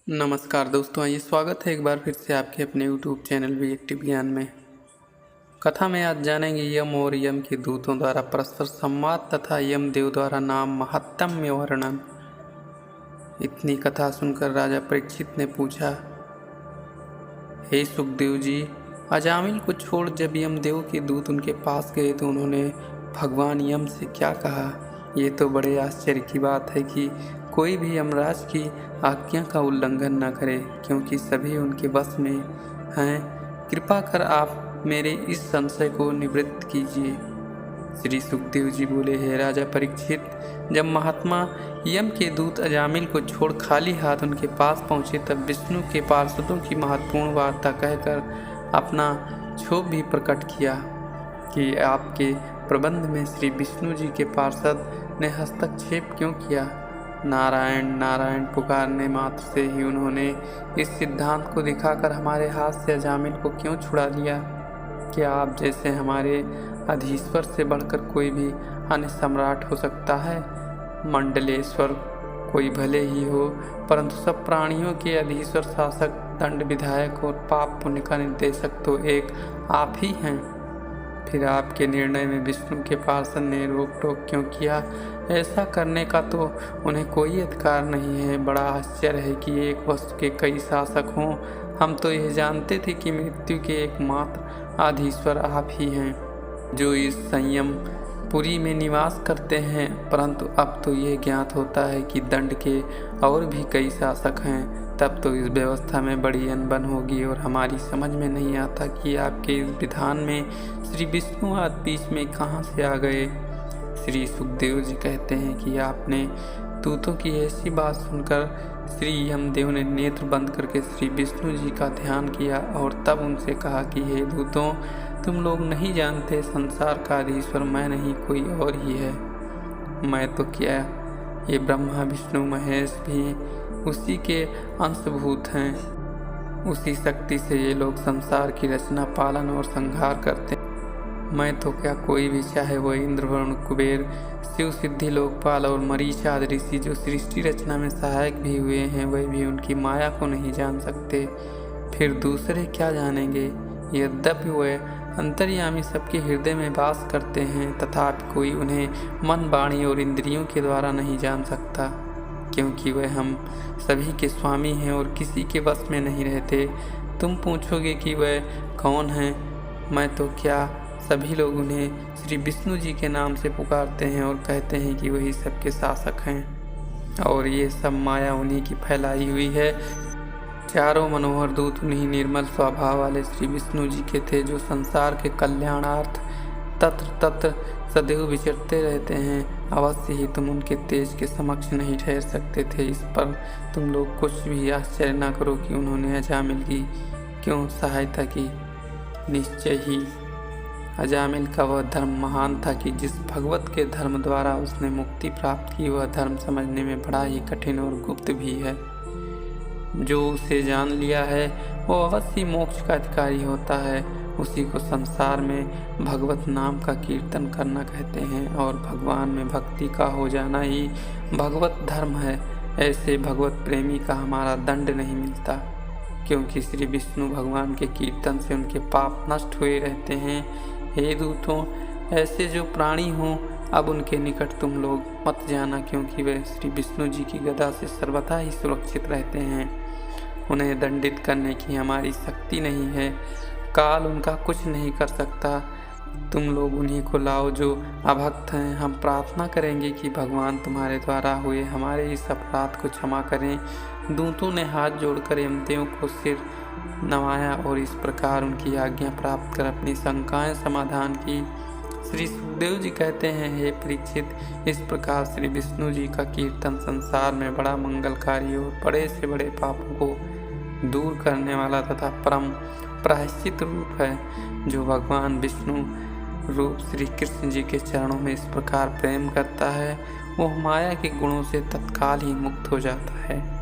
नमस्कार दोस्तों, आइए स्वागत है एक बार फिर से आपके अपने यूट्यूब चैनल विवेक ज्ञान में। कथा में आज जानेंगे यम और यम के दूतों द्वारा परस्पर संवाद तथा यमदेव द्वारा नाम महात्म्य वर्णन। इतनी कथा सुनकर राजा परीक्षित ने पूछा, हे सुखदेव जी, अजामिल को छोड़ जब यमदेव के दूत उनके पास गए तो उन्होंने भगवान यम से क्या कहा? ये तो बड़े आश्चर्य की बात है कि कोई भी यमराज की आज्ञा का उल्लंघन न करे, क्योंकि सभी उनके वश में हैं। कृपा कर आप मेरे इस संशय को निवृत्त कीजिए। श्री सुखदेव जी बोले, हे राजा परीक्षित, जब महात्मा यम के दूत अजामिल को छोड़ खाली हाथ उनके पास पहुँचे तब विष्णु के पार्षदों की महत्वपूर्ण वार्ता कहकर अपना क्षोभ भी प्रकट किया कि आपके प्रबंध में श्री विष्णु जी के पार्षद ने हस्तक्षेप क्यों किया। नारायण नारायण पुकारने मात्र से ही उन्होंने इस सिद्धांत को दिखाकर हमारे हाथ से अजामिल को क्यों छुड़ा लिया। क्या आप जैसे हमारे अधीश्वर से बढ़कर कोई भी अन्य सम्राट हो सकता है? मंडलेश्वर कोई भले ही हो, परंतु सब प्राणियों के अधीश्वर, शासक, दंड विधायक और पाप पुण्य का निर्देशक तो एक आप ही हैं। फिर आपके निर्णय में विष्णु के पार्षद ने रोक टोक क्यों किया? ऐसा करने का तो उन्हें कोई अधिकार नहीं है। बड़ा आश्चर्य है कि एक वस्तु के कई शासक हों। हम तो यह जानते थे कि मृत्यु के एकमात्र अधीश्वर आप ही हैं, जो इस संयम पुरी में निवास करते हैं, परंतु अब तो यह ज्ञात होता है कि दंड के और भी कई शासक हैं। तब तो इस व्यवस्था में बड़ी अनबन होगी और हमारी समझ में नहीं आता कि आपके इस विधान में श्री विष्णु आज बीच में कहाँ से आ गए। श्री सुखदेव जी कहते हैं कि आपने दूतों की ऐसी बात सुनकर श्री यमदेव ने नेत्र बंद करके श्री विष्णु जी का ध्यान किया और तब उनसे कहा कि हे दूतों, तुम लोग नहीं जानते, संसार का अधीश्वर मैं नहीं कोई और ही है। मैं तो क्या, ये ब्रह्मा विष्णु महेश भी उसी के अंशभूत हैं। उसी शक्ति से ये लोग संसार की रचना, पालन और संहार करते हैं। मैं तो क्या, कोई भी, चाहे वो इंद्र, वरुण, कुबेर, शिव, सिद्धि, लोकपाल और मरीच आदि ऋषि जो सृष्टि रचना में सहायक भी हुए हैं, वह भी उनकी माया को नहीं जान सकते। फिर दूसरे क्या जानेंगे? यद्यपि वह अंतर्यामी सबके हृदय में वास करते हैं, तथापि कोई उन्हें मन, वाणी और इंद्रियों के द्वारा नहीं जान सकता, क्योंकि वह हम सभी के स्वामी हैं और किसी के वश में नहीं रहते। तुम पूछोगे कि वह कौन है? मैं तो क्या, सभी लोग उन्हें श्री विष्णु जी के नाम से पुकारते हैं और कहते हैं कि वही सबके शासक हैं और ये सब माया उन्हीं की फैलाई हुई है। चारों मनोहर दूत उन्हीं निर्मल स्वभाव वाले श्री विष्णु जी के थे, जो संसार के कल्याणार्थ तत्र तत्र सदैव विचरते रहते हैं। अवश्य ही तुम उनके तेज के समक्ष नहीं ठहर सकते थे। इस पर तुम लोग कुछ भी आश्चर्य न करो कि उन्होंने अजामिल की क्यों सहायता की। निश्चय ही अजामिल का वह धर्म महान था कि जिस भगवत के धर्म द्वारा उसने मुक्ति प्राप्त की, वह धर्म समझने में बड़ा ही कठिन और गुप्त भी है। जो उसे जान लिया है वो अवश्य मोक्ष का अधिकारी होता है। उसी को संसार में भगवत नाम का कीर्तन करना कहते हैं और भगवान में भक्ति का हो जाना ही भगवत धर्म है। ऐसे भगवत प्रेमी का हमारा दंड नहीं मिलता, क्योंकि श्री विष्णु भगवान के कीर्तन से उनके पाप नष्ट हुए रहते हैं। हे दूतों, ऐसे जो प्राणी हों, अब उनके निकट तुम लोग मत जाना, क्योंकि वे श्री विष्णु जी की गदा से सर्वथा ही सुरक्षित रहते हैं। उन्हें दंडित करने की हमारी शक्ति नहीं है, काल उनका कुछ नहीं कर सकता। तुम लोग उन्हीं को लाओ जो अभक्त हैं। हम प्रार्थना करेंगे कि भगवान तुम्हारे द्वारा हुए हमारे इस अपराध को क्षमा करें। दूतों ने हाथ जोड़कर यमदेव को सिर नवाया और इस प्रकार उनकी आज्ञा प्राप्त कर अपनी शंकाएं समाधान की। श्री सुखदेव जी कहते हैं, हे परीक्षित, इस प्रकार श्री विष्णु जी का कीर्तन संसार में बड़ा मंगलकारी और बड़े से बड़े पापों को दूर करने वाला तथा परम प्रायश्चित रूप है। जो भगवान विष्णु रूप श्री कृष्ण जी के चरणों में इस प्रकार प्रेम करता है, वो माया के गुणों से तत्काल ही मुक्त हो जाता है।